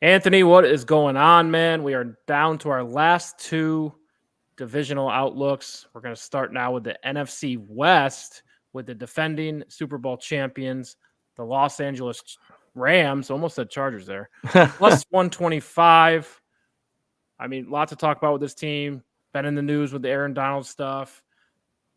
Anthony, what is going on, man? We are down to our last two divisional outlooks. We're going to start now with the NFC West with the defending Super Bowl champions, the Los Angeles Rams. Almost said Chargers there. Plus 125. I mean, lots to talk about with this team. Been in the news with the Aaron Donald stuff.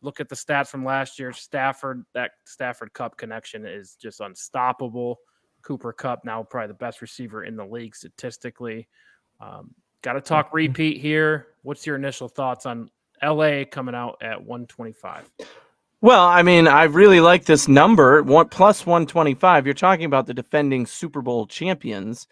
Look at the stats from last year. That Stafford-Kupp connection is just unstoppable. Cooper Kupp, now probably the best receiver in the league statistically. Got to talk repeat here. What's your initial thoughts on LA coming out at 125? Well, I mean, I really like this number, plus 125. You're talking about the defending Super Bowl champions.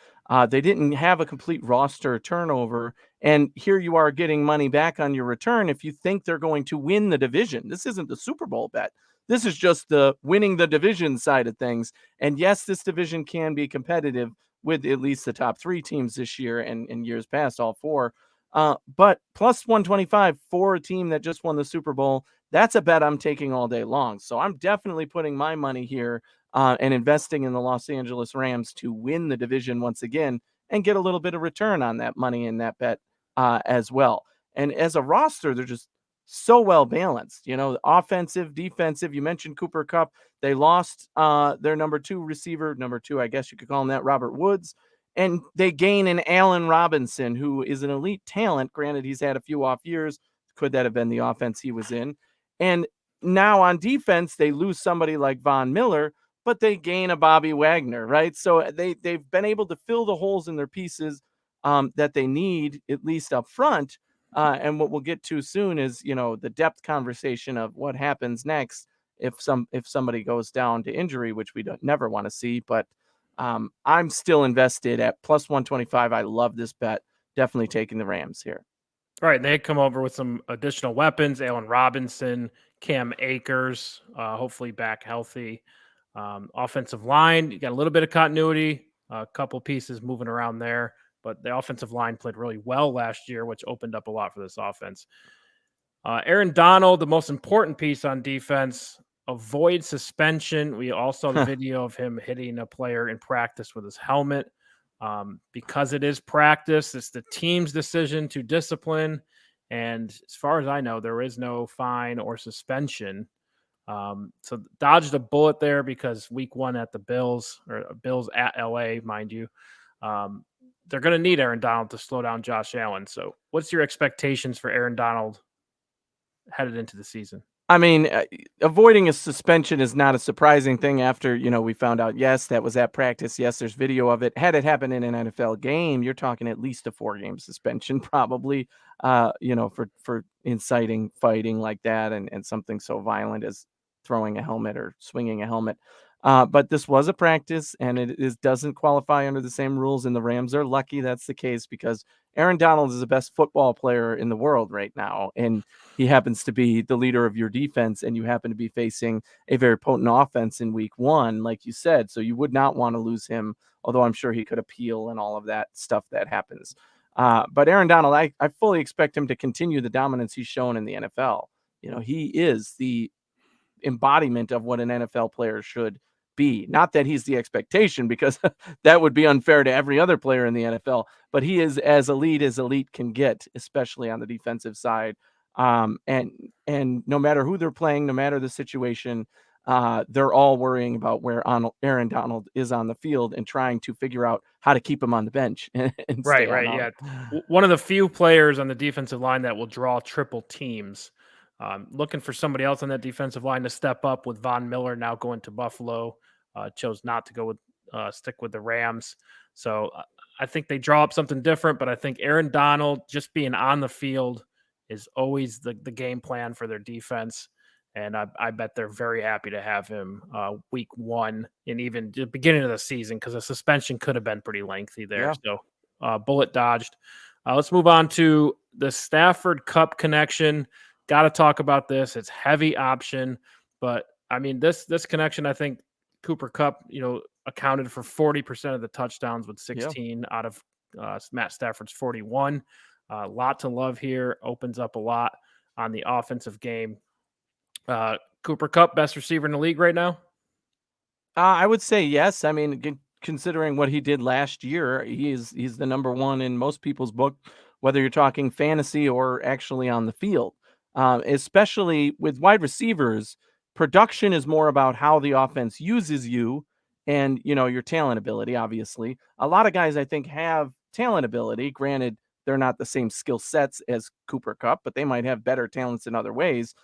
They didn't have a complete roster turnover, and here you are getting money back on your return if you think they're going to win the division. This isn't the Super Bowl bet. This is just the winning the division side of things. And yes, this division can be competitive with at least the top three teams this year and in years past, all four. But plus 125 for a team that just won the Super Bowl, that's a bet I'm taking all day long. So I'm definitely putting my money here and investing in the Los Angeles Rams to win the division once again and get a little bit of return on that money in that bet as well. And as a roster, they're just so well balanced, offensive, defensive. You mentioned Cooper Kupp. They lost their number two, I guess you could call him that, Robert Woods. And they gain an Allen Robinson, who is an elite talent. Granted, he's had a few off years. Could that have been the offense he was in? And now on defense, they lose somebody like Von Miller, but they gain a Bobby Wagner, right? So they've been able to fill the holes in their pieces that they need, at least up front. And what we'll get to soon is, the depth conversation of what happens next if somebody goes down to injury, which we never want to see. But I'm still invested at plus 125. I love this bet. Definitely taking the Rams here. All right, they come over with some additional weapons. Allen Robinson, Cam Akers, hopefully back healthy. Offensive line, you got a little bit of continuity, a couple pieces moving around there, but the offensive line played really well last year, which opened up a lot for this offense. Aaron Donald, the most important piece on defense, avoid suspension. We all saw the video of him hitting a player in practice with his helmet. Because it is practice, it's the team's decision to discipline. And as far as I know, there is no fine or suspension. So dodged a bullet there because week one at the Bills at LA, mind you, they're going to need Aaron Donald to slow down Josh Allen. So what's your expectations for Aaron Donald headed into the season? I mean, avoiding a suspension is not a surprising thing after, we found out, yes, that was at practice. Yes, there's video of it. Had it happened in an NFL game, you're talking at least a 4-game suspension, probably, for inciting fighting like that and something so violent as throwing a helmet or swinging a helmet. But this was a practice, and it doesn't qualify under the same rules, and the Rams are lucky that's the case because Aaron Donald is the best football player in the world right now, and he happens to be the leader of your defense, and you happen to be facing a very potent offense in week one, like you said, so you would not want to lose him, although I'm sure he could appeal and all of that stuff that happens. But Aaron Donald, I fully expect him to continue the dominance he's shown in the NFL. He is the embodiment of what an NFL player should be. Not that he's the expectation, because that would be unfair to every other player in the NFL, but he is as elite can get, especially on the defensive side. And no matter who they're playing, no matter the situation, they're all worrying about where Aaron Donald is on the field and trying to figure out how to keep him on the bench. And right. Yeah. One of the few players on the defensive line that will draw triple teams. Looking for somebody else on that defensive line to step up with Von Miller now going to Buffalo. Chose not to go with stick with the Rams. So I think they draw up something different, but I think Aaron Donald just being on the field is always the game plan for their defense. And I bet they're very happy to have him week one and even the beginning of the season, because a suspension could have been pretty lengthy there. Yeah. So bullet dodged. Let's move on to the Stafford-Kupp connection. Got to talk about this. It's heavy option, but I mean, this connection, I think Cooper Kupp, accounted for 40% of the touchdowns with 16 out of Matt Stafford's 41. A lot to love here. Opens up a lot on the offensive game. Cooper Kupp, best receiver in the league right now? I would say yes. I mean, considering what he did last year. He's the number one in most people's book, whether you're talking fantasy or actually on the field. Especially with wide receivers, production is more about how the offense uses you and, your talent ability, obviously. A lot of guys, I think, have talent ability. Granted, they're not the same skill sets as Cooper Kupp, but they might have better talents in other ways.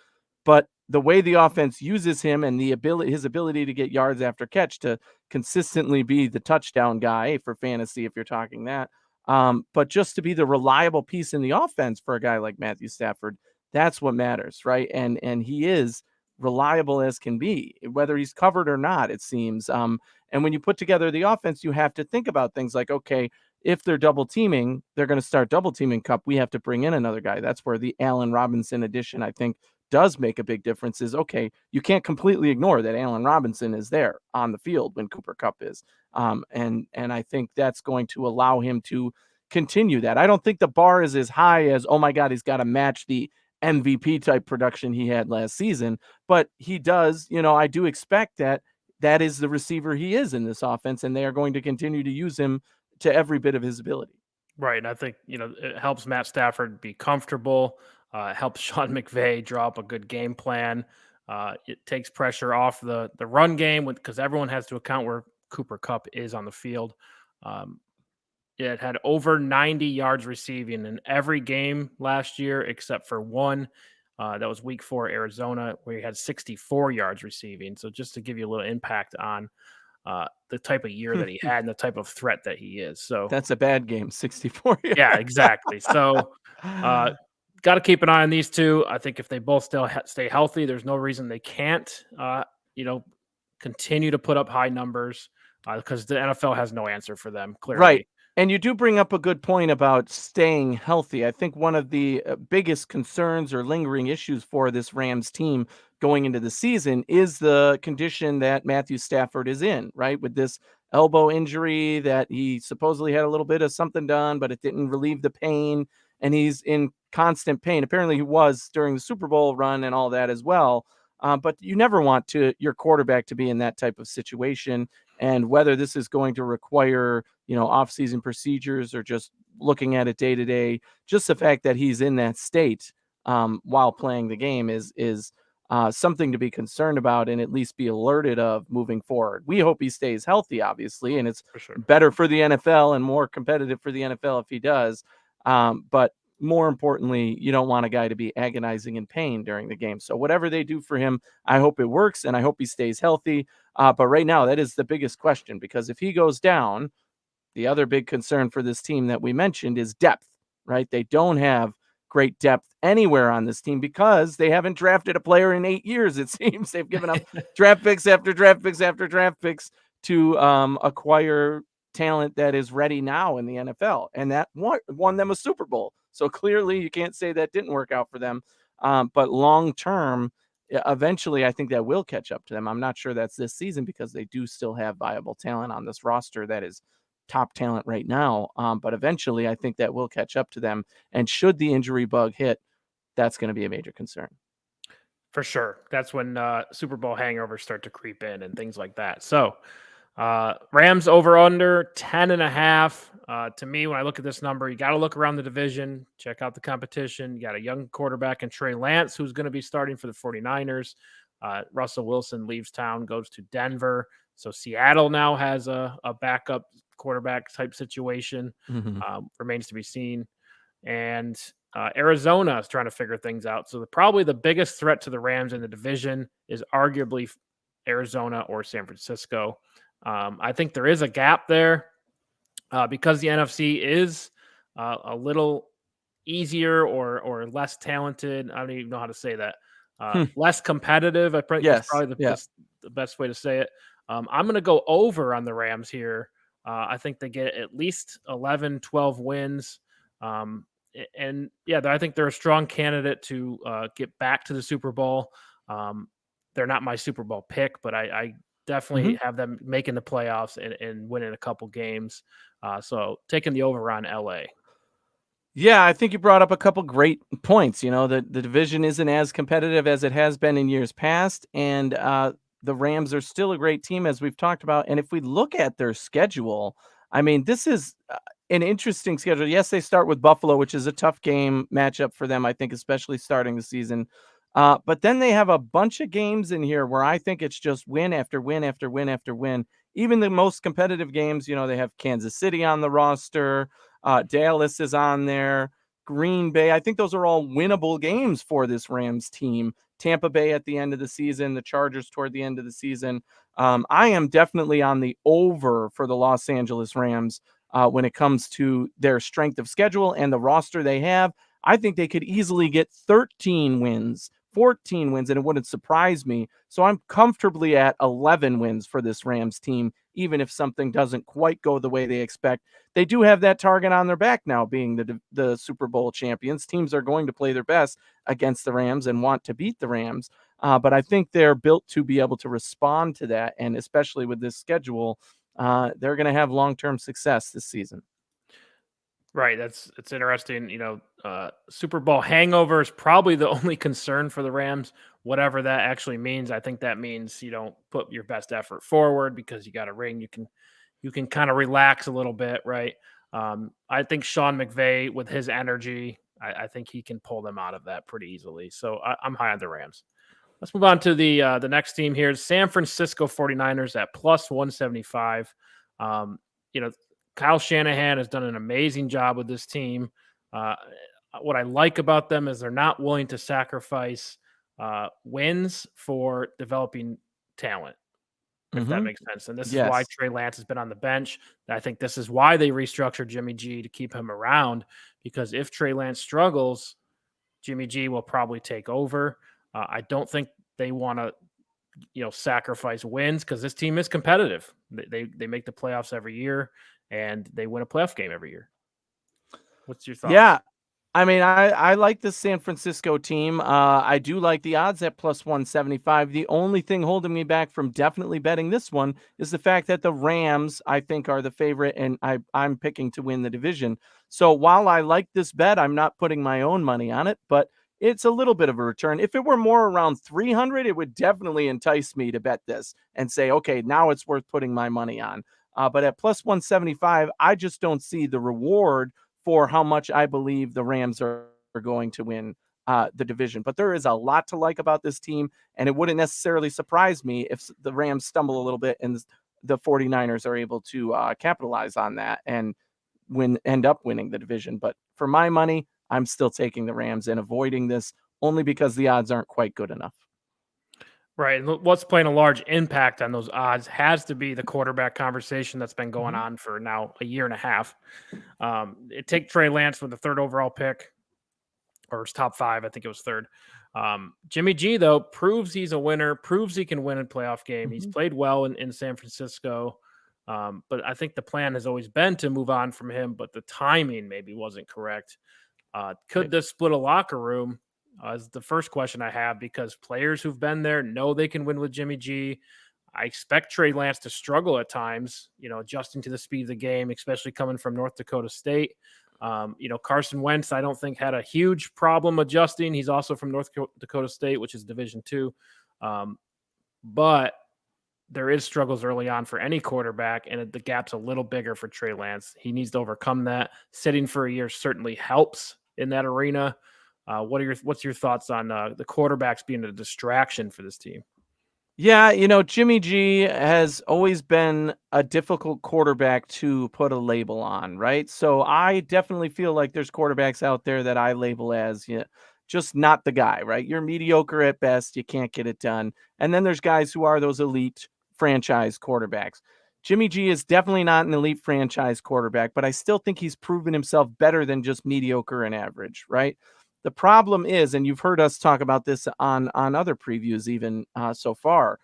But the way the offense uses him and his ability to get yards after catch to consistently be the touchdown guy for fantasy, if you're talking that, but just to be the reliable piece in the offense for a guy like Matthew Stafford, that's what matters, right? And he is reliable as can be, whether he's covered or not, it seems. And when you put together the offense, you have to think about things like, okay, if they're double teaming, they're going to start double teaming Kupp. We have to bring in another guy. That's where the Allen Robinson addition, I think, does make a big difference. Is okay, you can't completely ignore that Allen Robinson is there on the field when Cooper Kupp is. And I think that's going to allow him to continue that. I don't think the bar is as high as, oh my God, he's got to match the MVP type production he had last season, but he does, I do expect that is the receiver he is in this offense, and they are going to continue to use him to every bit of his ability. Right. And I think, it helps Matt Stafford be comfortable. It helps Sean McVay draw up a good game plan. It takes pressure off the run game because everyone has to account where Cooper Kupp is on the field. It had over 90 yards receiving in every game last year, except for one. That was week 4, Arizona, where he had 64 yards receiving. So just to give you a little impact on the type of year that he had and the type of threat that he is. So that's a bad game, 64 yards. Yeah, exactly. So got to keep an eye on these two. I think if they both still stay healthy, there's no reason they can't, continue to put up high numbers because the NFL has no answer for them, clearly. Right. And you do bring up a good point about staying healthy. I think one of the biggest concerns or lingering issues for this Rams team going into the season is the condition that Matthew Stafford is in, right? With this elbow injury that he supposedly had a little bit of something done, but it didn't relieve the pain. And he's in constant pain. Apparently he was during the Super Bowl run and all that as well. But you never want your quarterback to be in that type of situation. And whether this is going to require, off-season procedures or just looking at it day to day, just the fact that he's in that state while playing the game is something to be concerned about and at least be alerted of moving forward. We hope he stays healthy, obviously, and it's better for the NFL and more competitive for the NFL if he does. But more importantly, you don't want a guy to be agonizing in pain during the game. So whatever they do for him, I hope it works and I hope he stays healthy. But right now, that is the biggest question, because if he goes down, the other big concern for this team that we mentioned is depth, right? They don't have great depth anywhere on this team because they haven't drafted a player in 8 years, it seems. They've given up draft picks after draft picks after draft picks to acquire talent that is ready now in the NFL. And that won them a Super Bowl. So clearly you can't say that didn't work out for them. But long term, eventually I think that will catch up to them. I'm not sure that's this season because they do still have viable talent on this roster that is top talent right now. But eventually I think that will catch up to them. And should the injury bug hit, that's going to be a major concern. For sure. That's when Super Bowl hangovers start to creep in and things like that. So Rams over under 10.5. To me, when I look at this number, you got to look around the division, check out the competition. You got a young quarterback in Trey Lance, who's going to be starting for the 49ers. Russell Wilson leaves town, goes to Denver. So Seattle now has a backup quarterback type situation. Remains to be seen. And Arizona is trying to figure things out. So probably the biggest threat to the Rams in the division is arguably Arizona or San Francisco. I think there is a gap there because the NFC is a little easier or less talented. I don't even know how to say that. Less competitive. I think that's probably the best way to say it. I'm going to go over on the Rams here. I think they get at least 11, 12 wins. And yeah, I think they're a strong candidate to get back to the Super Bowl. They're not my Super Bowl pick, but I definitely have them making the playoffs and winning a couple games. So taking the over on LA. Yeah, I think you brought up a couple great points. The division isn't as competitive as it has been in years past. And the Rams are still a great team, as we've talked about. And if we look at their schedule, I mean, this is an interesting schedule. Yes, they start with Buffalo, which is a tough game matchup for them, I think, especially starting the season. But then they have a bunch of games in here where I think it's just win after win after win after win. Even the most competitive games, they have Kansas City on the roster. Dallas is on there. Green Bay. I think those are all winnable games for this Rams team. Tampa Bay at the end of the season, the Chargers toward the end of the season. I am definitely on the over for the Los Angeles Rams when it comes to their strength of schedule and the roster they have. I think they could easily get 13 wins, 14 wins, and it wouldn't surprise me. So I'm comfortably at 11 wins for this Rams team, even if something doesn't quite go the way they expect. They do have that target on their back now, being the Super Bowl champions. Teams are going to play their best against the Rams and want to beat the Rams. But I think they're built to be able to respond to that. And especially with this schedule, they're going to have long-term success this season. Right. It's interesting. Super Bowl hangover is probably the only concern for the Rams, whatever that actually means. I think that means you don't put your best effort forward because you got a ring. You can kind of relax a little bit, right? I think Sean McVay, with his energy, I think he can pull them out of that pretty easily. So I'm high on the Rams. Let's move on to the next team here. San Francisco 49ers at plus 175. You know, Kyle Shanahan has done an amazing job with this team. What I like about them is they're not willing to sacrifice wins for developing talent, if that makes sense. And this is why Trey Lance has been on the bench. I think this is why they restructured Jimmy G to keep him around, because if Trey Lance struggles, Jimmy G will probably take over. I don't think they want to, sacrifice wins because this team is competitive. They make the playoffs every year and they win a playoff game every year. What's your thoughts? Yeah. I mean, I like the San Francisco team. I do like the odds at plus 175. The only thing holding me back from definitely betting this one is the fact that the Rams, I think, are the favorite, and I'm picking to win the division. So while I like this bet, I'm not putting my own money on it, but it's a little bit of a return. If it were more around 300, it would definitely entice me to bet this and say, okay, now it's worth putting my money on. But at plus 175, I just don't see the reward for how much I believe the Rams are going to win the division. But there is a lot to like about this team, and it wouldn't necessarily surprise me if the Rams stumble a little bit and the 49ers are able to capitalize on that and end up winning the division. But for my money, I'm still taking the Rams and avoiding this only because the odds aren't quite good enough. Right. And what's playing a large impact on those odds has to be the quarterback conversation that's been going on for now a year and a half. Take Trey Lance with the third overall pick, or his top 5. I think it was third. Jimmy G, though, proves he's a winner, proves he can win a playoff game. He's played well in San Francisco. But I think the plan has always been to move on from him, but the timing maybe wasn't correct. Could this split a locker room? Is the first question I have, because players who've been there know they can win with Jimmy G. I expect Trey Lance to struggle at times, adjusting to the speed of the game, especially coming from North Dakota State. Carson Wentz, I don't think had a huge problem adjusting. He's also from North Dakota State, which is Division II. But there is struggles early on for any quarterback, and the gap's a little bigger for Trey Lance. He needs to overcome that. Sitting for a year certainly helps in that arena. What's your thoughts on the quarterbacks being a distraction for this team? Yeah, Jimmy G has always been a difficult quarterback to put a label on, right? So I definitely feel like there's quarterbacks out there that I label as just not the guy, right? You're mediocre at best. You can't get it done. And then there's guys who are those elite franchise quarterbacks. Jimmy G is definitely not an elite franchise quarterback, but I still think he's proven himself better than just mediocre and average, right? The problem is, and you've heard us talk about this on other previews even so far,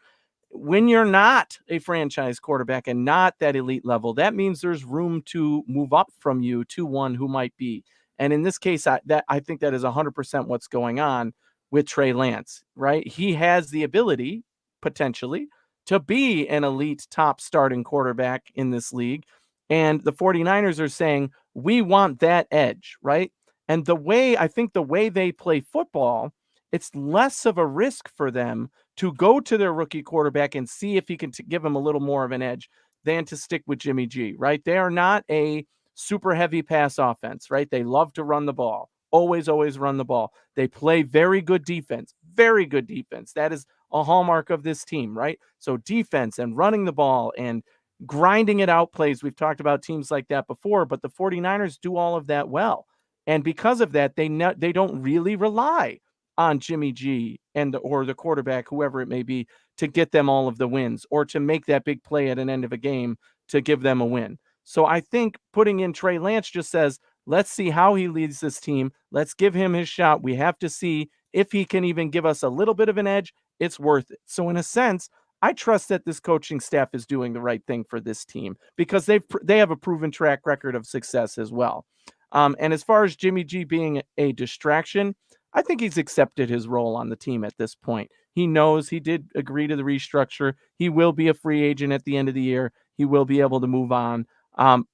when you're not a franchise quarterback and not that elite level, that means there's room to move up from you to one who might be. And in this case, I think that is 100% what's going on with Trey Lance, right? He has the ability, potentially, to be an elite top starting quarterback in this league. And the 49ers are saying, we want that edge, right? And the way they play football it's less of a risk for them to go to their rookie quarterback and see if he can give them a little more of an edge than to stick with Jimmy G, right? They are not a super heavy pass offense, right? They love to run the ball. Always run the ball. They play very good defense. Very good defense. That is a hallmark of this team, right? So defense and running the ball and grinding it out plays. We've talked about teams like that before, but the 49ers do all of that well. And because of that, they don't really rely on Jimmy G or the quarterback, whoever it may be, to get them all of the wins or to make that big play at an end of a game to give them a win. So I think putting in Trey Lance just says, let's see how he leads this team. Let's give him his shot. We have to see if he can even give us a little bit of an edge. It's worth it. So in a sense, I trust that this coaching staff is doing the right thing for this team because they have a proven track record of success as well. And as far as Jimmy G being a distraction, I think he's accepted his role on the team at this point. He knows he did agree to the restructure. He will be a free agent at the end of the year. He will be able to move on.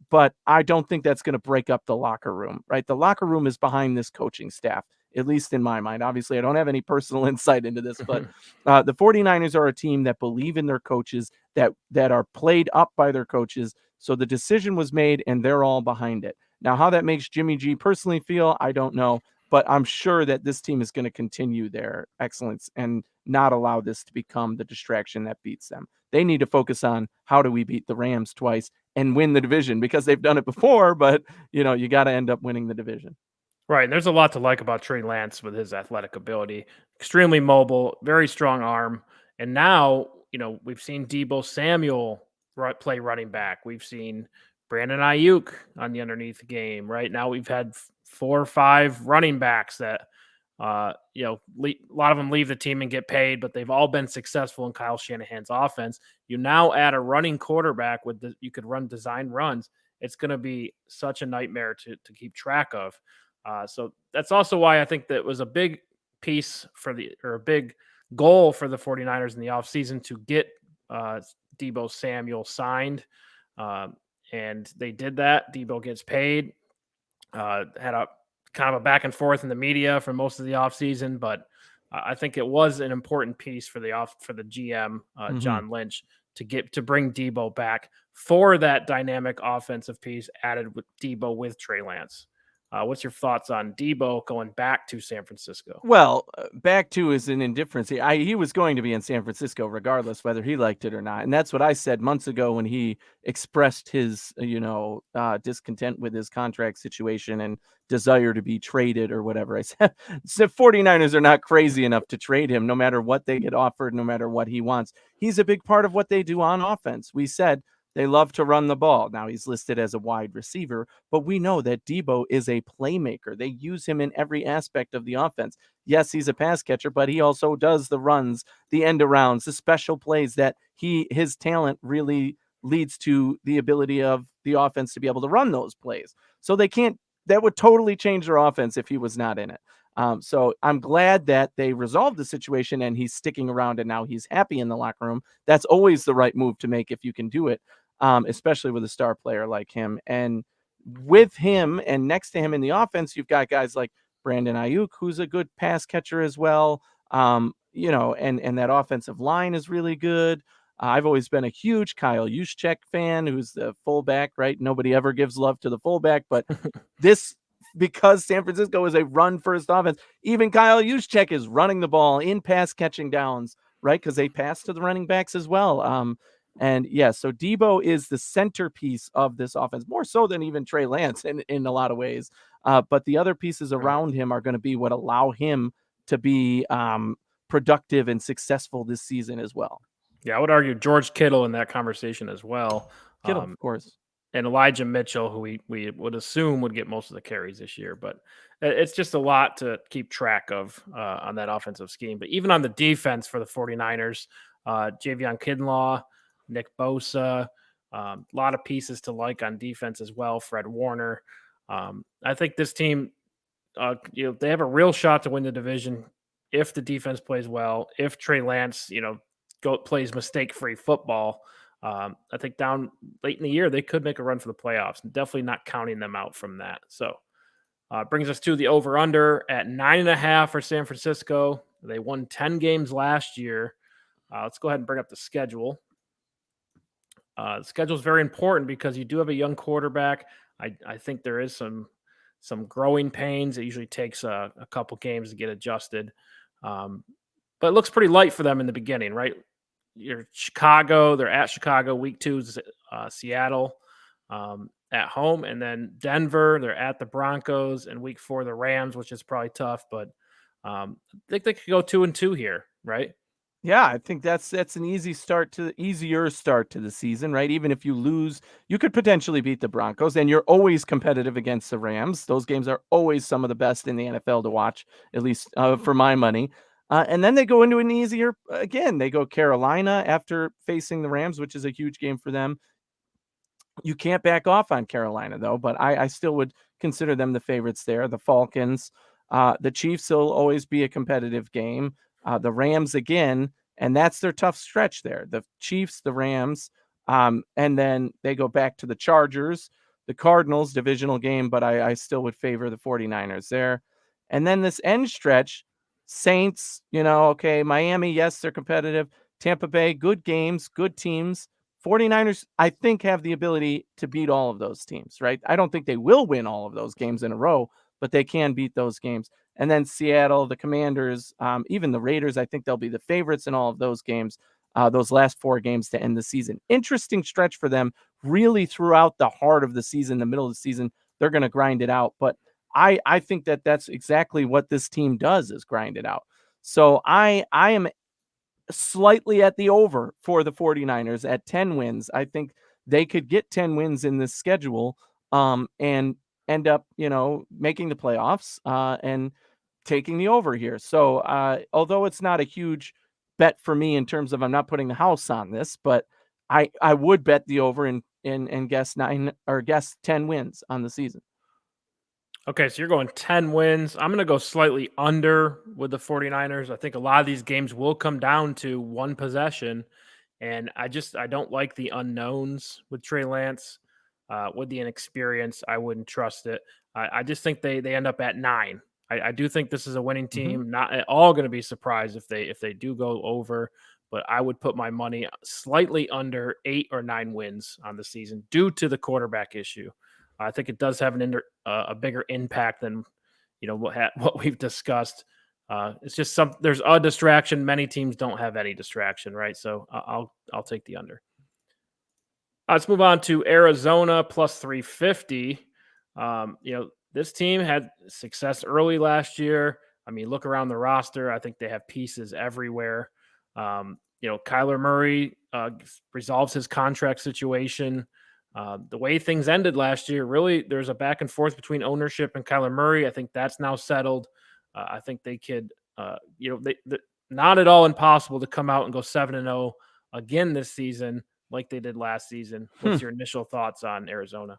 But I don't think that's going to break up the locker room, right? The locker room is behind this coaching staff, at least in my mind. Obviously, I don't have any personal insight into this, but the 49ers are a team that believe in their coaches, that are played up by their coaches. So the decision was made and they're all behind it. Now, how that makes Jimmy G personally feel, I don't know, but I'm sure that this team is going to continue their excellence and not allow this to become the distraction that beats them. They need to focus on how do we beat the Rams twice and win the division because they've done it before, but you got to end up winning the division. Right. And there's a lot to like about Trey Lance with his athletic ability, extremely mobile, very strong arm. And now, we've seen Debo Samuel play running back. We've seen Brandon Ayuk on the underneath game. Right now, we've had 4 or 5 running backs that, a lot of them leave the team and get paid, but they've all been successful in Kyle Shanahan's offense. You now add a running quarterback you could run design runs. It's going to be such a nightmare to keep track of. So that's also why I think that was a big piece a big goal for the 49ers in the offseason to get Debo Samuel signed. And they did that. Debo gets paid. Had a kind of a back and forth in the media for most of the offseason, but I think it was an important piece for the GM, John Lynch, to bring Debo back for that dynamic offensive piece added with Debo with Trey Lance. What's your thoughts on Debo going back to San Francisco? Well, back to is an indifference. He was going to be in San Francisco regardless whether he liked it or not. And that's what I said months ago when he expressed his, discontent with his contract situation and desire to be traded or whatever. I said, the 49ers are not crazy enough to trade him no matter what they get offered, no matter what he wants. He's a big part of what they do on offense. We said, they love to run the ball. Now he's listed as a wide receiver, but we know that Debo is a playmaker. They use him in every aspect of the offense. Yes, he's a pass catcher, but he also does the runs, the end arounds, the special plays that his talent really leads to the ability of the offense to be able to run those plays. So that would totally change their offense if he was not in it. So I'm glad that they resolved the situation and he's sticking around and now he's happy in the locker room. That's always the right move to make if you can do it. Especially with a star player like him. And with him and next to him in the offense, you've got guys like Brandon Ayuk, who's a good pass catcher as well. And that offensive line is really good. I've always been a huge Kyle Juszczyk fan, who's the fullback, right? Nobody ever gives love to the fullback, but because San Francisco is a run-first offense, even Kyle Juszczyk is running the ball in pass-catching downs, right? Because they pass to the running backs as well. So Debo is the centerpiece of this offense, more so than even Trey Lance in a lot of ways. But the other pieces around him are going to be what allow him to be productive and successful this season as well. Yeah, I would argue George Kittle in that conversation as well. Kittle, of course. And Elijah Mitchell, who we would assume would get most of the carries this year. But it's just a lot to keep track of on that offensive scheme. But even on the defense for the 49ers, Javion Kinlaw, Nick Bosa, a lot of pieces to like on defense as well. Fred Warner. I think this team, they have a real shot to win the division if the defense plays well. If Trey Lance, plays mistake-free football. I think down late in the year they could make a run for the playoffs. Definitely not counting them out from that. So, brings us to the over/under at 9.5 for San Francisco. They won 10 games last year. Let's go ahead and bring up the schedule. The schedule is very important because you do have a young quarterback. I think there is some growing pains. It usually takes a couple games to get adjusted. But it looks pretty light for them in the beginning, right? You're Chicago. They're at Chicago. Week 2 is Seattle at home, and then Denver. They're at the Broncos, and week 4 the Rams, which is probably tough. But I think they could go 2-2 here, right? Yeah, I think that's an easier start to the season, right? Even if you lose, you could potentially beat the Broncos, and you're always competitive against the Rams. Those games are always some of the best in the NFL to watch, at least for my money. And then they go into an easier again. They go Carolina after facing the Rams, which is a huge game for them. You can't back off on Carolina, though, but I still would consider them the favorites there. The Falcons, the Chiefs will always be a competitive game. The Rams again, and that's their tough stretch there. The Chiefs, the Rams, and then they go back to the Chargers, the Cardinals, divisional game, but I still would favor the 49ers there. And then this end stretch, Saints, okay, Miami, yes, they're competitive. Tampa Bay, good games, good teams. 49ers, I think, have the ability to beat all of those teams, right? I don't think they will win all of those games in a row, but they can beat those games. And then Seattle, the Commanders, even the Raiders, I think they'll be the favorites in all of those games, those last 4 games to end the season. Interesting stretch for them, really throughout the heart of the season, the middle of the season, they're going to grind it out. But I think that's exactly what this team does, is grind it out. So I am slightly at the over for the 49ers at 10 wins. I think they could get 10 wins in this schedule and end up, making the playoffs and taking the over here. So although it's not a huge bet for me in terms of I'm not putting the house on this, but I would bet the over and guess 10 wins on the season. Okay, so you're going 10 wins. I'm going to go slightly under with the 49ers. I think a lot of these games will come down to one possession, and I don't like the unknowns with Trey Lance. With the inexperience, I wouldn't trust it. I just think they end up at 9. I do think this is a winning team. Not at all going to be surprised if they do go over, but I would put my money slightly under 8 or 9 wins on the season due to the quarterback issue. I think it does have a bigger impact than what we've discussed. It's just there's a distraction. Many teams don't have any distraction, right? So I'll take the under. Let's move on to Arizona plus 350. This team had success early last year. I mean, look around the roster. I think they have pieces everywhere. Kyler Murray resolves his contract situation. The way things ended last year, really, there's a back and forth between ownership and Kyler Murray. I think that's now settled. I think they could, not at all impossible to come out and go 7-0 again this season, like they did last season. What's your initial thoughts on Arizona?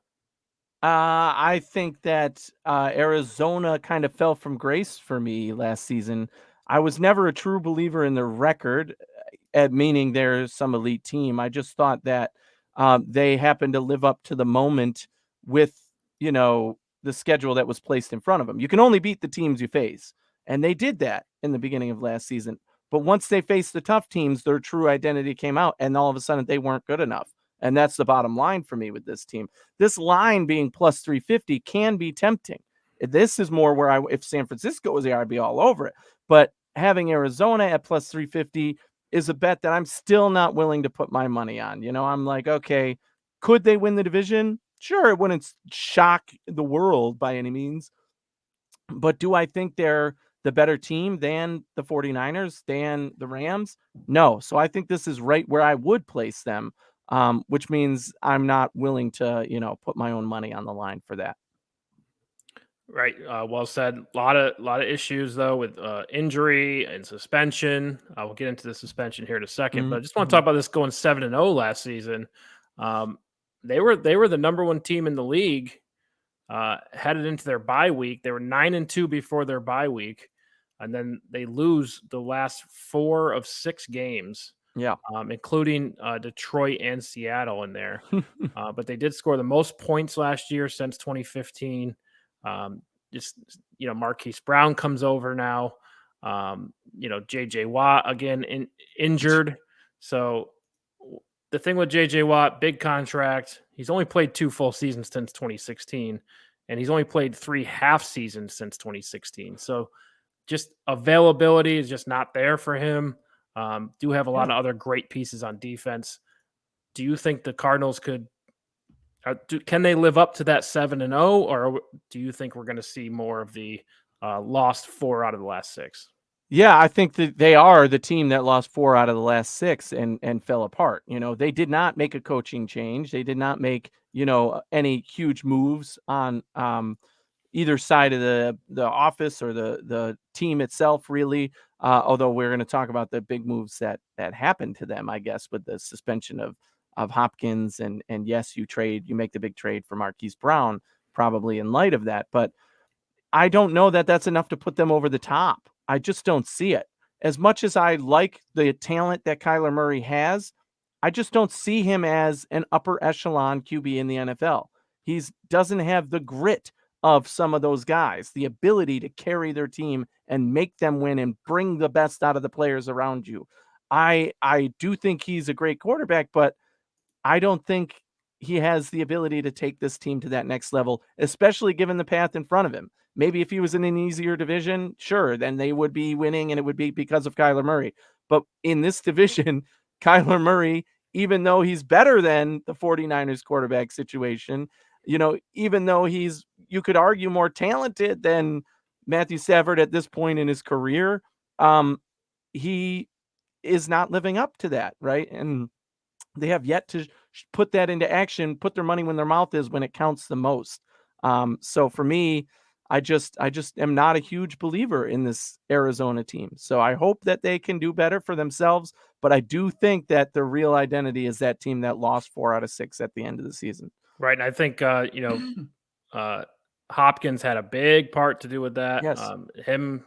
I think that Arizona kind of fell from grace for me last season. I was never a true believer in their record, meaning they're some elite team. I just thought that they happened to live up to the moment with, the schedule that was placed in front of them. You can only beat the teams you face. And they did that in the beginning of last season. But once they faced the tough teams, their true identity came out, and all of a sudden they weren't good enough. And that's the bottom line for me with this team. This line being plus 350 can be tempting. This is more where if San Francisco was there, I'd be all over it. But having Arizona at plus 350 is a bet that I'm still not willing to put my money on. I'm like, okay, could they win the division? Sure, it wouldn't shock the world by any means. But do I think they're the better team than the 49ers, than the Rams? No. So I think this is right where I would place them, which means I'm not willing to, put my own money on the line for that. Right. Well said. A lot of issues though with injury and suspension. I will get into the suspension here in a second, but I just want to talk about this going 7-0 last season. They were the number 1 team in the league headed into their bye week. They were 9-2 before their bye week, and then they lose the last 4 of 6 games. Yeah, including Detroit and Seattle in there. But they did score the most points last year since 2015. Marquise Brown comes over now. JJ Watt again injured. So the thing with JJ Watt, big contract. He's only played 2 full seasons since 2016, and he's only played 3 half seasons since 2016. So just availability is just not there for him. Do have a lot of other great pieces on defense. Do you think the Cardinals can they live up to that 7-0, or do you think we're going to see more of the lost 4 out of the last 6? Yeah, I think that they are the team that lost 4 out of the last 6 and fell apart. They did not make a coaching change. They did not make, any huge moves on either side of the office or the team itself, really. Although we're going to talk about the big moves that happened to them, I guess, with the suspension of Hopkins and yes, you make the big trade for Marquese Brown, probably in light of that. But I don't know that that's enough to put them over the top. I just don't see it. As much as I like the talent that Kyler Murray has, I just don't see him as an upper echelon QB in the NFL. He doesn't have the grit of some of those guys, the ability to carry their team and make them win and bring the best out of the players around you. I do think he's a great quarterback, but I don't think he has the ability to take this team to that next level, especially given the path in front of him. Maybe if he was in an easier division, sure, then they would be winning and it would be because of Kyler Murray. But in this division, Kyler Murray, even though he's better than the 49ers quarterback situation, even though you could argue more talented than Matthew Stafford at this point in his career, he is not living up to that, right? And they have yet to put that into action, put their money when their mouth is when it counts the most. So for me, I just am not a huge believer in this Arizona team. So I hope that they can do better for themselves, but I do think that the real identity is that team that lost 4 out of 6 at the end of the season. Right, and I think Hopkins had a big part to do with that. Yes. Him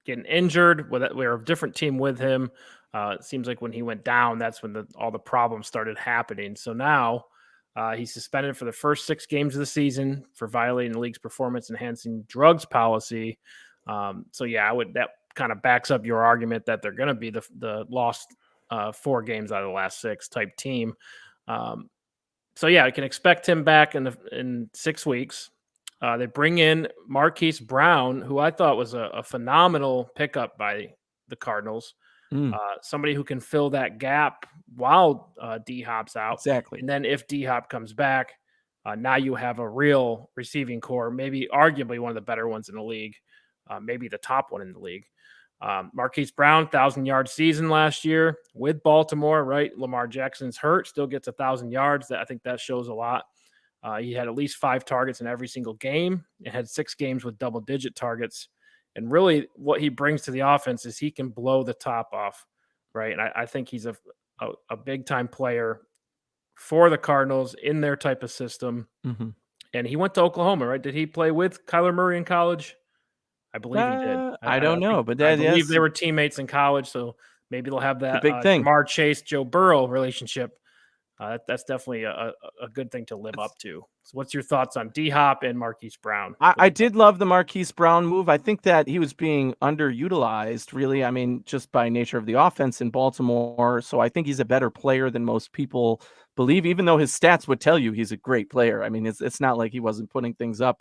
getting injured, we're a different team with him. It seems like when he went down, that's when all the problems started happening. So now he's suspended for the first 6 games of the season for violating the league's performance-enhancing drugs policy. That kind of backs up your argument that they're going to be the lost 4 games out of the last 6 type team. I can expect him back in 6 weeks. They bring in Marquese Brown, who I thought was a phenomenal pickup by the Cardinals. Somebody who can fill that gap while DHOP's out. Exactly. And then if DHOP comes back, now you have a real receiving core, maybe arguably one of the better ones in the league, maybe the top one in the league. Marquese Brown, 1,000-yard season last year with Baltimore, right? Lamar Jackson's hurt, still gets 1,000 yards. I think that shows a lot. He had at least 5 targets in every single game and had 6 games with double-digit targets. And really what he brings to the offense is he can blow the top off, right? And I think he's a big-time player for the Cardinals in their type of system. Mm-hmm. And he went to Oklahoma, right? Did he play with Kyler Murray in college? I believe he did. I don't know, but I believe they were teammates in college, so maybe they'll have that big thing. Jamar Chase, Joe Burrow relationship. That's definitely a good thing to live up to. So what's your thoughts on D-Hop and Marquese Brown? I did love the Marquese Brown move. I think that he was being underutilized, really. I mean, just by nature of the offense in Baltimore. So I think he's a better player than most people believe, even though his stats would tell you he's a great player. I mean, it's not like he wasn't putting things up,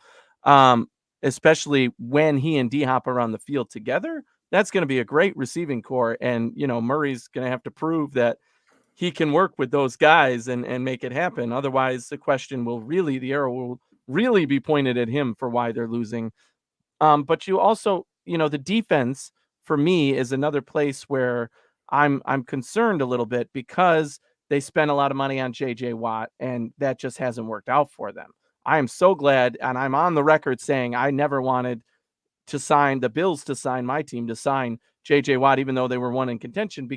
especially when he and D-Hop are on the field together. That's going to be a great receiving core. And, Murray's going to have to prove that he can work with those guys and make it happen. Otherwise, the arrow will really be pointed at him for why they're losing. But you also, the defense for me is another place where I'm concerned a little bit because they spent a lot of money on JJ Watt and that just hasn't worked out for them. I am so glad, and I'm on the record saying I never wanted the Bills to sign my team to sign JJ Watt, even though they were one in contention,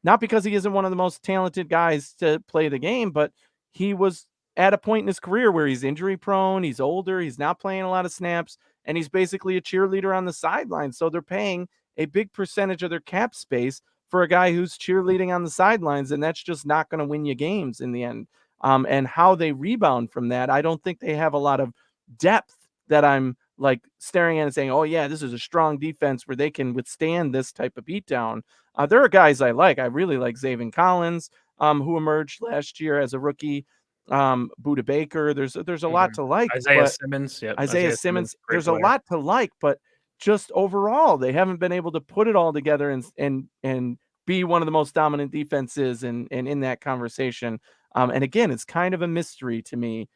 not because he isn't one of the most talented guys to play the game, but he was at a point in his career where he's injury prone, he's older, he's not playing a lot of snaps, and he's basically a cheerleader on the sideline. So they're paying a big percentage of their cap space for a guy who's cheerleading on the sidelines, and that's just not going to win you games in the end. And how they rebound from that, I don't think they have a lot of depth that I'm like staring at it and saying, oh yeah, this is a strong defense where they can withstand this type of beatdown. There are guys I like. I really like Zaven Collins, who emerged last year as a rookie. Buda Baker. There's a lot to like, Isaiah but Simmons. Yep. Isaiah Simmons, Great there's a player. lot to like, but just overall, they haven't been able to put it all together and be one of the most dominant defenses and in that conversation. And again, it's kind of a mystery to me.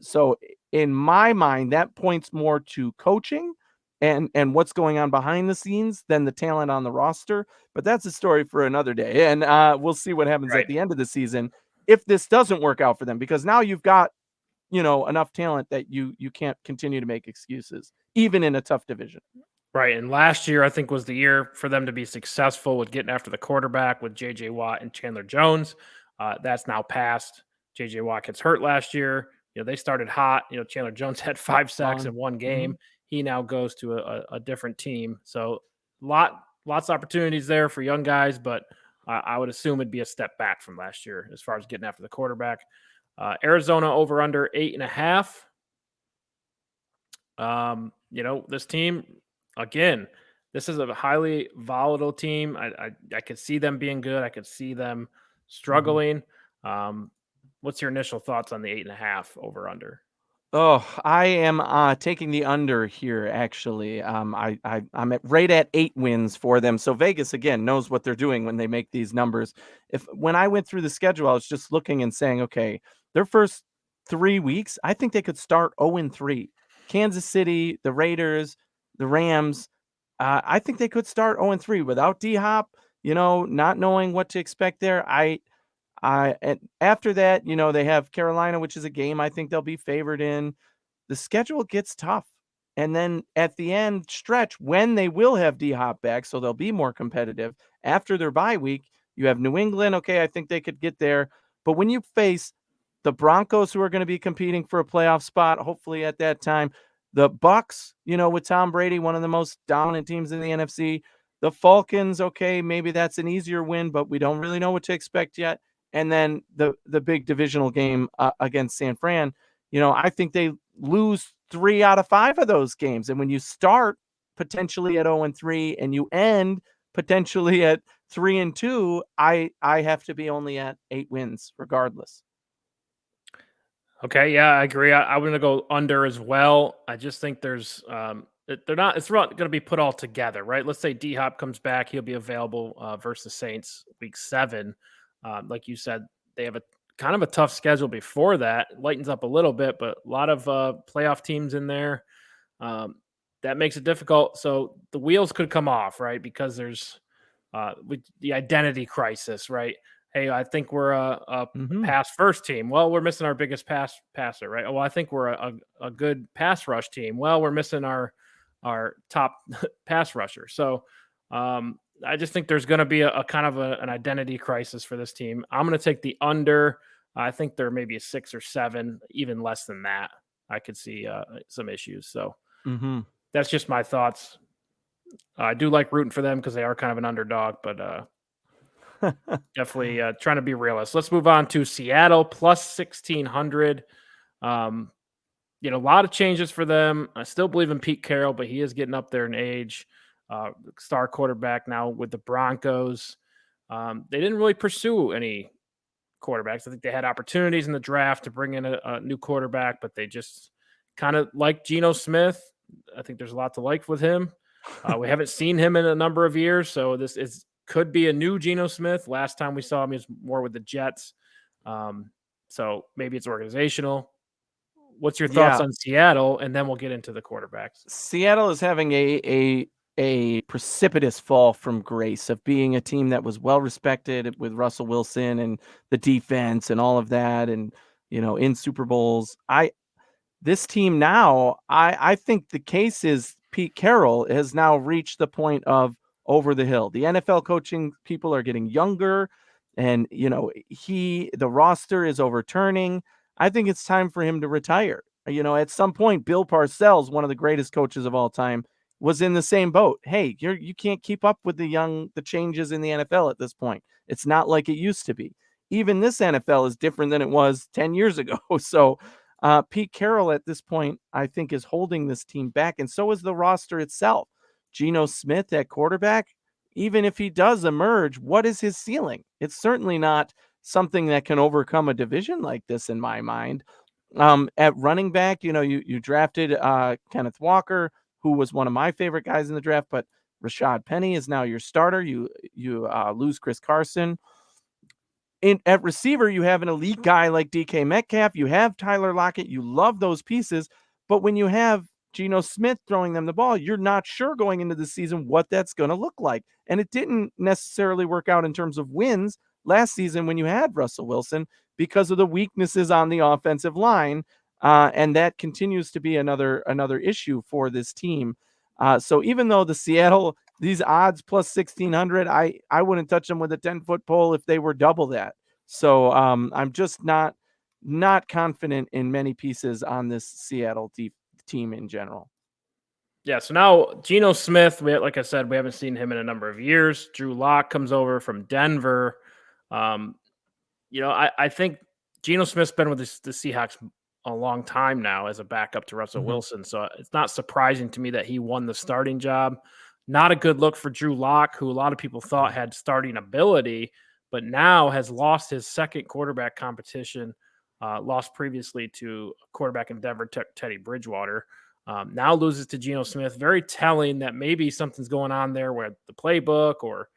So in my mind, that points more to coaching and what's going on behind the scenes than the talent on the roster. But that's a story for another day. And we'll see what happens Right. at the end of the season if this doesn't work out for them, because now you've got, enough talent that you can't continue to make excuses, even in a tough division. Right. And last year, I think, was the year for them to be successful with getting after the quarterback with J.J. Watt and Chandler Jones. That's now passed. J.J. Watt gets hurt last year. They started hot. Chandler Jones had 5 sacks in one game. Mm-hmm. He now goes to a different team. So lots of opportunities there for young guys, but I would assume it'd be a step back from last year as far as getting after the quarterback. Arizona over under 8.5. This team, again, this is a highly volatile team. I could see them being good. I could see them struggling. What's your initial thoughts on the 8.5 over under? Oh, I am taking the under here. Actually, I'm right at 8 wins for them. So Vegas again knows what they're doing when they make these numbers. When I went through the schedule, I was just looking and saying, okay, their first 3 weeks, I think they could start 0-3. Kansas City, the Raiders, the Rams. I think they could start 0-3 without DHOP. Not knowing what to expect there. And after that, they have Carolina, which is a game I think they'll be favored in. The schedule gets tough. And then at the end stretch, when they will have D-Hop back, so they'll be more competitive after their bye week, you have New England. Okay, I think they could get there. But when you face the Broncos, who are going to be competing for a playoff spot, hopefully at that time, the Bucks, with Tom Brady, one of the most dominant teams in the NFC, the Falcons, okay, maybe that's an easier win, but we don't really know what to expect yet. And then the big divisional game against San Fran, I think they lose 3 out of 5 of those games. And when you start potentially at 0-3 and you end potentially at 3-2, I have to be only at 8 wins regardless. Okay, yeah, I agree. I'm going to go under as well. I just think it's not going to be put all together, right? Let's say D-Hop comes back, he'll be available versus Saints week 7. Like you said, they have a kind of a tough schedule before that. It lightens up a little bit, but a lot of playoff teams in there. That makes it difficult. So the wheels could come off, right? Because there's with the identity crisis, right? Hey, I think we're a pass first team. Well, we're missing our biggest passer, right? Well, I think we're a good pass rush team. Well, we're missing our top pass rusher. So I just think there's going to be a kind of an identity crisis for this team. I'm going to take the under. I think there may be a 6 or 7, even less than that. I could see some issues. So that's just my thoughts. I do like rooting for them because they are kind of an underdog, but definitely trying to be realist. Let's move on to Seattle plus 1,600. A lot of changes for them. I still believe in Pete Carroll, but he is getting up there in age. Star quarterback now with the Broncos. They didn't really pursue any quarterbacks. I think they had opportunities in the draft to bring in a new quarterback, but they just kind of like Geno Smith. I think there's a lot to like with him. We haven't seen him in a number of years, so could be a new Geno Smith. Last time we saw him, he was more with the Jets. So maybe it's organizational. What's your thoughts on Seattle? And then we'll get into the quarterbacks. Seattle is having a precipitous fall from grace of being a team that was well respected with Russell Wilson and the defense and all of that, and in Super Bowls. This team now, I think the case is Pete Carroll has now reached the point of over the hill. The NFL coaching people are getting younger, and the roster is overturning. I think it's time for him to retire. At some point, Bill Parcells, one of the greatest coaches of all time, was in the same boat. Hey, you can't keep up with the changes in the NFL at this point. It's not like it used to be. Even this NFL is different than it was 10 years ago. So Pete Carroll at this point, I think, is holding this team back, and so is the roster itself. Geno Smith at quarterback, even if he does emerge, what is his ceiling? It's certainly not something that can overcome a division like this in my mind. At running back, you drafted Kenneth Walker, who was one of my favorite guys in the draft, but Rashad Penny is now your starter. You lose Chris Carson. At receiver, you have an elite guy like DK Metcalf. You have Tyler Lockett. You love those pieces. But when you have Geno Smith throwing them the ball, you're not sure going into the season what that's going to look like. And it didn't necessarily work out in terms of wins last season when you had Russell Wilson because of the weaknesses on the offensive line. And that continues to be another issue for this team. So even though these odds plus 1,600, I wouldn't touch them with a 10-foot pole if they were double that. So I'm just not confident in many pieces on this Seattle team in general. Yeah, so now Geno Smith, like I said, we haven't seen him in a number of years. Drew Lock comes over from Denver. I think Geno Smith's been with the Seahawks a long time now as a backup to Russell Wilson. So it's not surprising to me that he won the starting job. Not a good look for Drew Lock, who a lot of people thought had starting ability, but now has lost his second quarterback competition, lost previously to a quarterback in Denver, Teddy Bridgewater. Now loses to Geno Smith. Very telling that maybe something's going on there where the playbook or,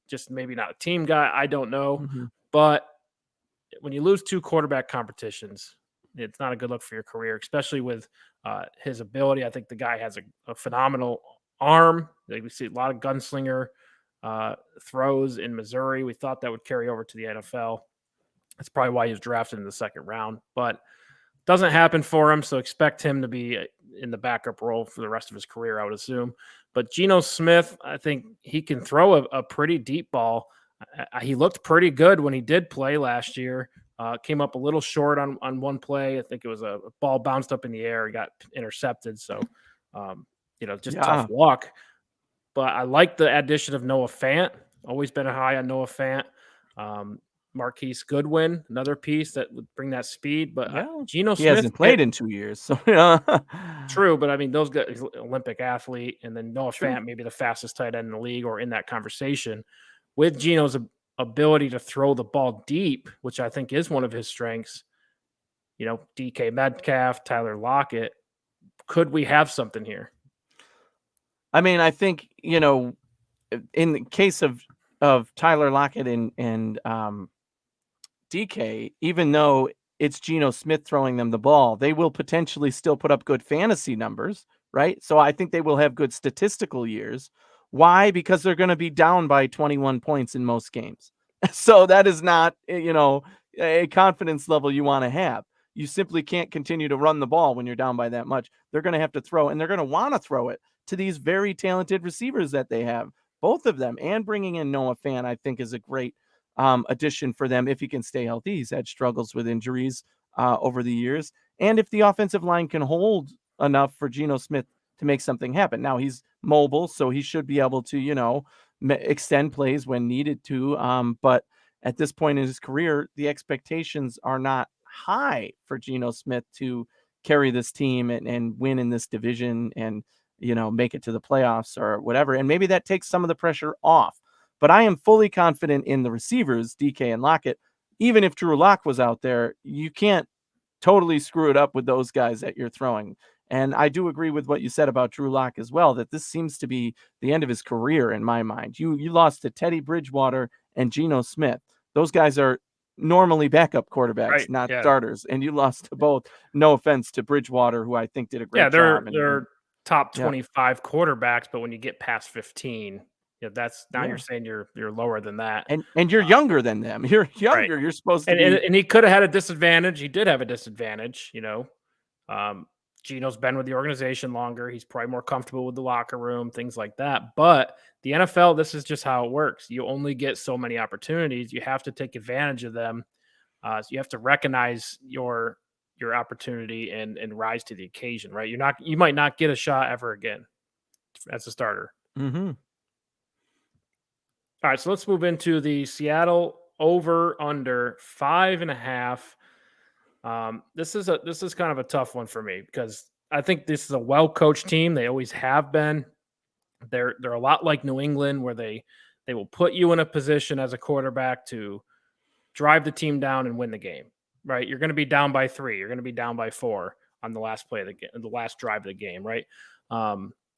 just maybe not a team guy. I don't know. But when you lose two quarterback competitions, it's not a good look for your career, especially with his ability. I think the guy has a phenomenal arm. Like we see a lot of gunslinger throws in Missouri. We thought that would carry over to the NFL. That's probably why he was drafted in the second round, but doesn't happen for him. So expect him to be in the backup role for the rest of his career, I would assume. But Geno Smith, I think he can throw a pretty deep ball. He looked pretty good when he did play last year. Came up a little short on one play. I think it was a ball bounced up in the air. He got intercepted. So, tough luck. But I like the addition of Noah Fant. Always been a high on Noah Fant. Marquese Goodwin, another piece that would bring that speed. But Geno Smith, he hasn't played in 2 years. So true, but I mean, those guys, Olympic athlete, and then Noah Fant, maybe the fastest tight end in the league or in that conversation. With Geno's ability to throw the ball deep, which I think is one of his strengths, DK Metcalf, Tyler Lockett, could we have something here? I mean, I think, in the case of Tyler Lockett and DK, even though it's Geno Smith throwing them the ball, they will potentially still put up good fantasy numbers, right? So I think they will have good statistical years. Why? Because they're going to be down by 21 points in most games. So that is not, a confidence level you want to have. You simply can't continue to run the ball when you're down by that much. They're going to have to throw, and they're going to want to throw it to these very talented receivers that they have, both of them. And bringing in Noah Fant, I think, is a great addition for them if he can stay healthy. He's had struggles with injuries over the years. And if the offensive line can hold enough for Geno Smith to make something happen. Now he's mobile, so he should be able to, extend plays when needed to. But at this point in his career, the expectations are not high for Geno Smith to carry this team and win in this division and, make it to the playoffs or whatever. And maybe that takes some of the pressure off. But I am fully confident in the receivers, DK and Lockett. Even if Drew Lock was out there, you can't totally screw it up with those guys that you're throwing. And I do agree with what you said about Drew Lock as well, that this seems to be the end of his career in my mind. You lost to Teddy Bridgewater and Geno Smith. Those guys are normally backup quarterbacks, not starters. And you lost to both. No offense to Bridgewater, who I think did a great job. They're top 25 quarterbacks, but when you get past 15, that's now you're saying you're lower than that. And you're younger than them. You're younger. Right. You're supposed to be. And he could have had a disadvantage. He did have a disadvantage, Geno's been with the organization longer. He's probably more comfortable with the locker room, things like that. But the NFL, this is just how it works. You only get so many opportunities. You have to take advantage of them. So you have to recognize your opportunity and rise to the occasion, right? You might not get a shot ever again as a starter. Mm-hmm. All right, so let's move into the Seattle over under 5.5. This is kind of a tough one for me because I think this is a well-coached team. They always have been. They're a lot like New England, where they will put you in a position as a quarterback to drive the team down and win the game. Right? You're going to be down by 3. You're going to be down by 4 on the last play of the game, the last drive of the game. Right?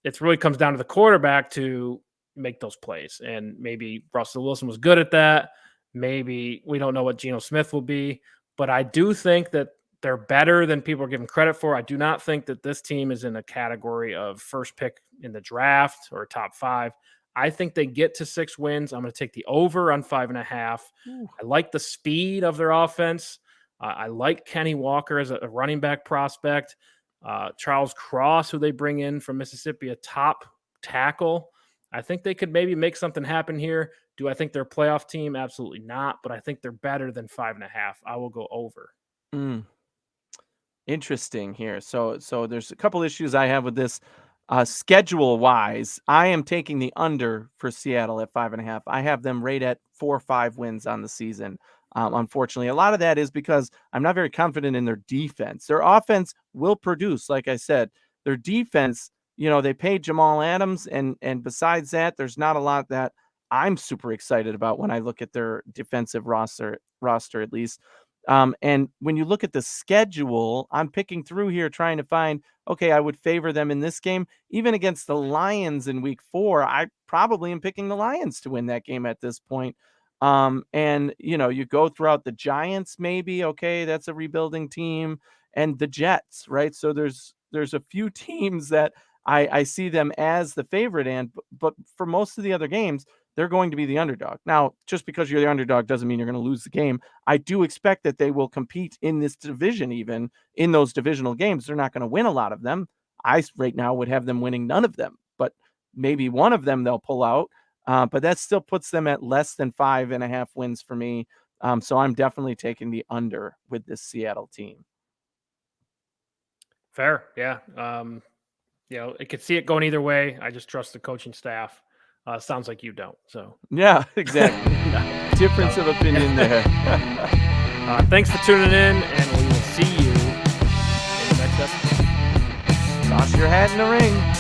It really comes down to the quarterback to make those plays, and maybe Russell Wilson was good at that. Maybe we don't know what Geno Smith will be, but I do think that they're better than people are giving credit for. I do not think that this team is in a category of first pick in the draft or top 5. I think they get to 6 wins. I'm going to take the over on 5.5. I like the speed of their offense. I like Kenny Walker as a running back prospect. Charles Cross, who they bring in from Mississippi, a top tackle. I think they could maybe make something happen here. Do I think they're a playoff team? Absolutely not. But I think they're better than 5.5. I will go over. Interesting here. So there's a couple issues I have with this. Schedule wise, I am taking the under for Seattle at 5.5. I have them right at 4 or 5 wins on the season. Unfortunately, a lot of that is because I'm not very confident in their defense. Their offense will produce, like I said. Their defense, they paid Jamal Adams, and besides that, there's not a lot that I'm super excited about when I look at their defensive roster at least. And when you look at the schedule, I'm picking through here trying to find, okay, I would favor them in this game. Even against the Lions in week 4, I probably am picking the Lions to win that game at this point. And you go throughout the Giants, maybe, okay, that's a rebuilding team, and the Jets, right? So there's a few teams that I see them as the favorite, but for most of the other games, they're going to be the underdog. Now, just because you're the underdog doesn't mean you're going to lose the game. I do expect that they will compete in this division, even in those divisional games. They're not going to win a lot of them. I right now would have them winning none of them, but maybe one of them they'll pull out. But that still puts them at less than 5.5 wins for me. So I'm definitely taking the under with this Seattle team. Fair. Yeah. I could see it going either way. I just trust the coaching staff. Sounds like you don't. So yeah, exactly. Difference of opinion there. Thanks for tuning in, and we will see you in the next episode. Toss your hat in the ring.